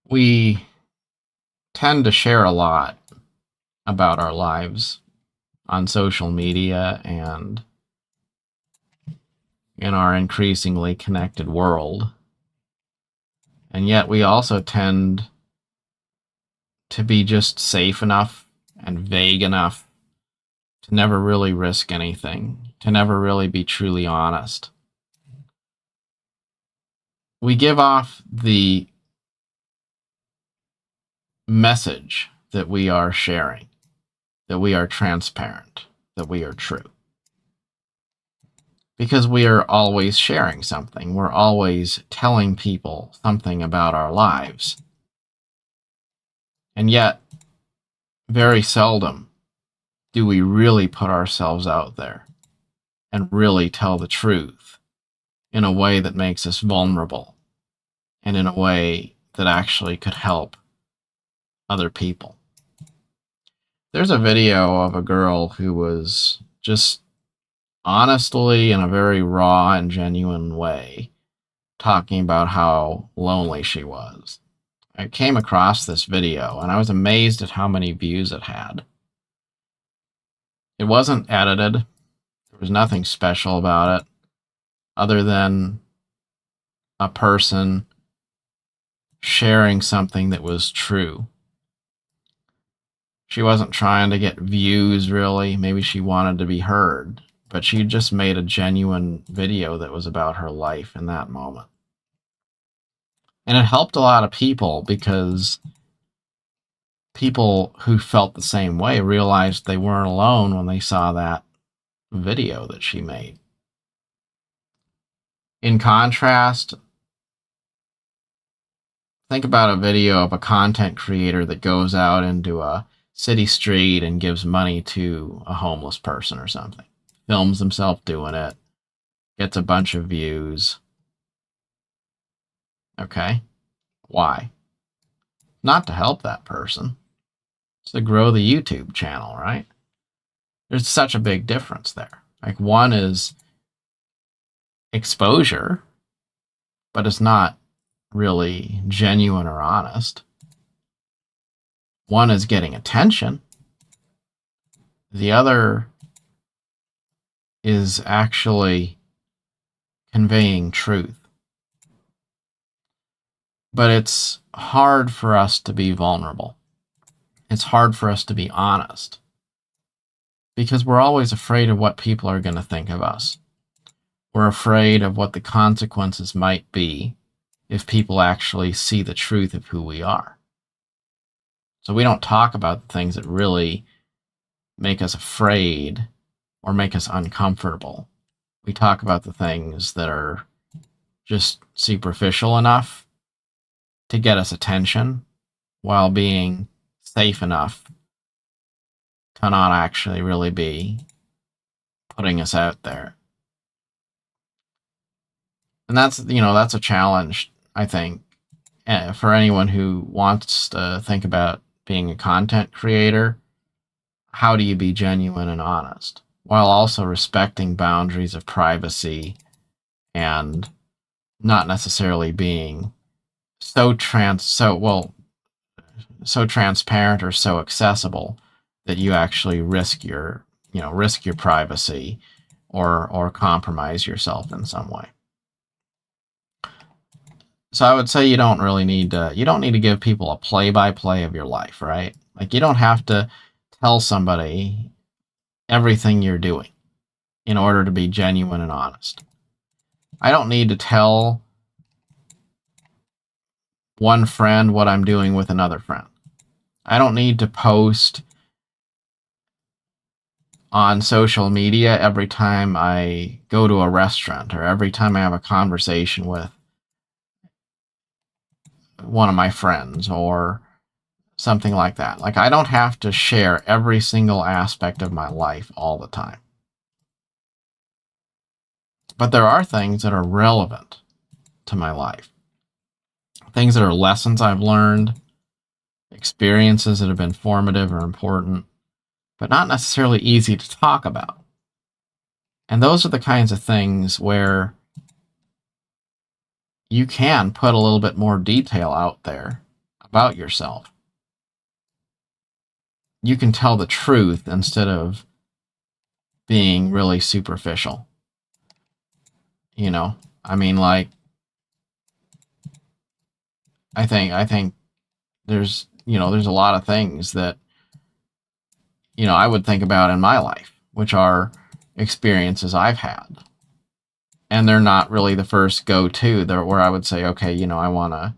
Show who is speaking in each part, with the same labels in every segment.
Speaker 1: We tend to share a lot about our lives on social media and in our increasingly connected world. And yet we also tend to be just safe enough and vague enough to never really risk anything, to never really be truly honest. We give off the message that we are sharing, that we are transparent, that we are true. Because we are always sharing something. We're always telling people something about our lives. And yet, very seldom do we really put ourselves out there and really tell the truth in a way that makes us vulnerable and in a way that actually could help other people. There's a video of a girl who was just honestly, in a very raw and genuine way, talking about how lonely she was. I came across this video and I was amazed at how many views it had. It wasn't edited. There was nothing special about it other than a person sharing something that was true. She wasn't trying to get views, really. Maybe she wanted to be heard, but she just made a genuine video that was about her life in that moment. And it helped a lot of people because people who felt the same way realized they weren't alone when they saw that video that she made. In contrast, think about a video of a content creator that goes out into a city street and gives money to a homeless person or something. Films himself doing it, gets a bunch of views. Okay, why? Not to help that person. It's to grow the YouTube channel, right? There's such a big difference there. Like, one is exposure, but it's not really genuine or honest. One is getting attention. The other is actually conveying truth. But it's hard for us to be vulnerable. It's hard for us to be honest because we're always afraid of what people are going to think of us. We're afraid of what the consequences might be if people actually see the truth of who we are. So we don't talk about the things that really make us afraid or make us uncomfortable. We talk about the things that are just superficial enough to get us attention while being safe enough to not actually really be putting us out there. And that's a challenge, I think, for anyone who wants to think about being a content creator. How do you be genuine and honest while also respecting boundaries of privacy and not necessarily being so transparent or so accessible that you actually risk your privacy or compromise yourself in some way. So I would say you don't need to give people a play-by-play of your life, right? Like, you don't have to tell somebody everything you're doing in order to be genuine and honest. I don't need to tell one friend what I'm doing with another friend. I don't need to post on social media every time I go to a restaurant or every time I have a conversation with one of my friends or something like that. Like, I don't have to share every single aspect of my life all the time. But there are things that are relevant to my life. Things that are lessons I've learned, experiences that have been formative or important, but not necessarily easy to talk about. And those are the kinds of things where you can put a little bit more detail out there about yourself. You can tell the truth instead of being really superficial. You know, I mean, like, I think there's, there's a lot of things that, I would think about in my life, which are experiences I've had. And they're not really the first go-to. They're where I would say, okay, I want to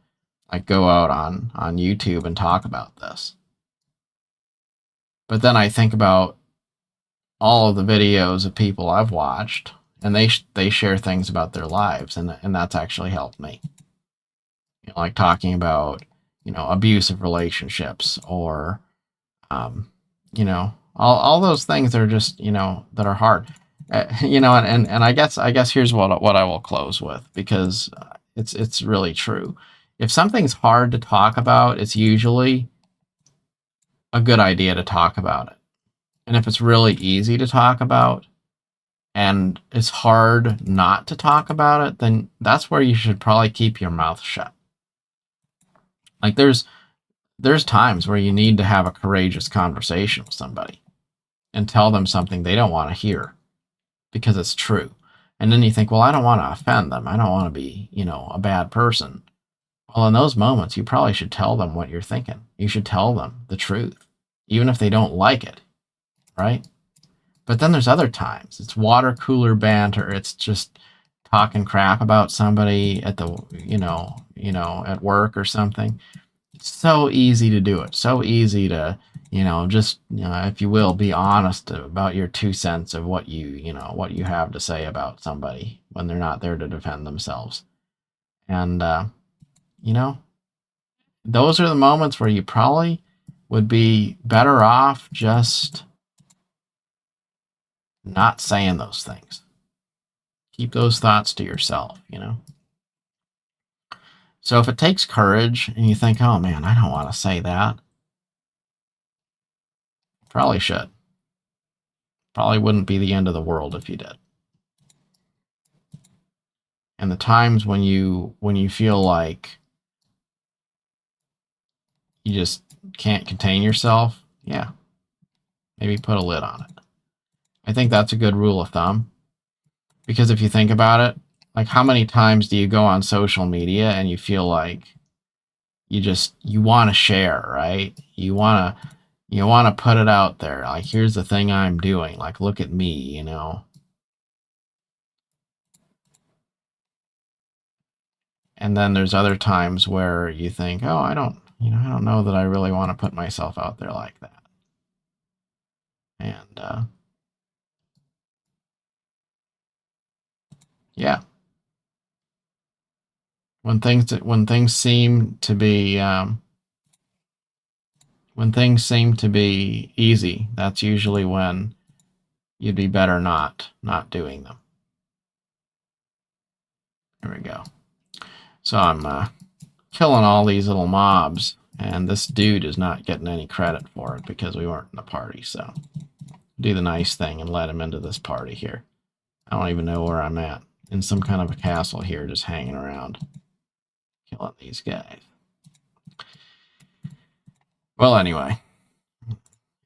Speaker 1: like go out on YouTube and talk about this. But then I think about all of the videos of people I've watched, and they share things about their lives, and that's actually helped me. Like talking about abusive relationships, or all those things that are just that are hard. And I guess here's what I will close with, because it's really true. If something's hard to talk about, it's usually a good idea to talk about it. And if it's really easy to talk about and it's hard not to talk about it, then that's where you should probably keep your mouth shut. Like there's times where you need to have a courageous conversation with somebody and tell them something they don't want to hear because it's true. And then you think, well, I don't want to offend them. I don't want to be, a bad person. Well, in those moments, you probably should tell them what you're thinking. You should tell them the truth, even if they don't like it, right? But then there's other times. It's water cooler banter. It's just talking crap about somebody at the, at work or something. It's so easy to do it. So easy to, just, if you will, be honest about your 2 cents of what what you have to say about somebody when they're not there to defend themselves. And, those are the moments where you probably would be better off just not saying those things. Keep those thoughts to yourself, So if it takes courage and you think, oh man, I don't want to say that, probably should. Probably wouldn't be the end of the world if you did. And the times when you feel like you just can't contain yourself, yeah, maybe put a lid on it. I think that's a good rule of thumb. Because if you think about it, like how many times do you go on social media and you feel like you want to share, right? You want to put it out there. Like, here's the thing I'm doing. Like, look at me, And then there's other times where you think, oh, I don't know that I really want to put myself out there like that. And yeah, when things seem to be easy, that's usually when you'd be better not doing them. There we go. So I'm killing all these little mobs, and this dude is not getting any credit for it because we weren't in the party. So do the nice thing and let him into this party here. I don't even know where I'm at. In some kind of a castle here, just hanging around, killing these guys. Well, anyway,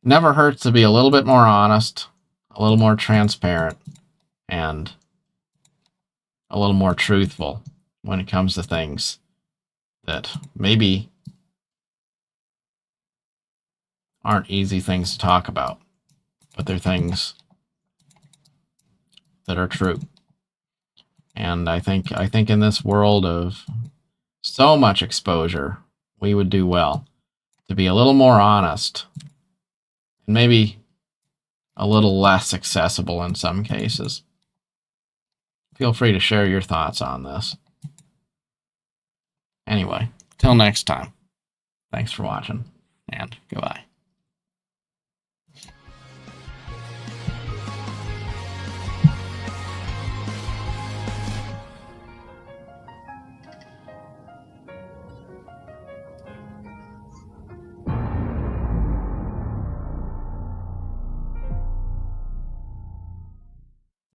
Speaker 1: never hurts to be a little bit more honest, a little more transparent, and a little more truthful when it comes to things that maybe aren't easy things to talk about, but they're things that are true. And I think in this world of so much exposure, we would do well to be a little more honest and maybe a little less accessible in some cases. Feel free to share your thoughts on this. Anyway, till next time, thanks for watching, and goodbye.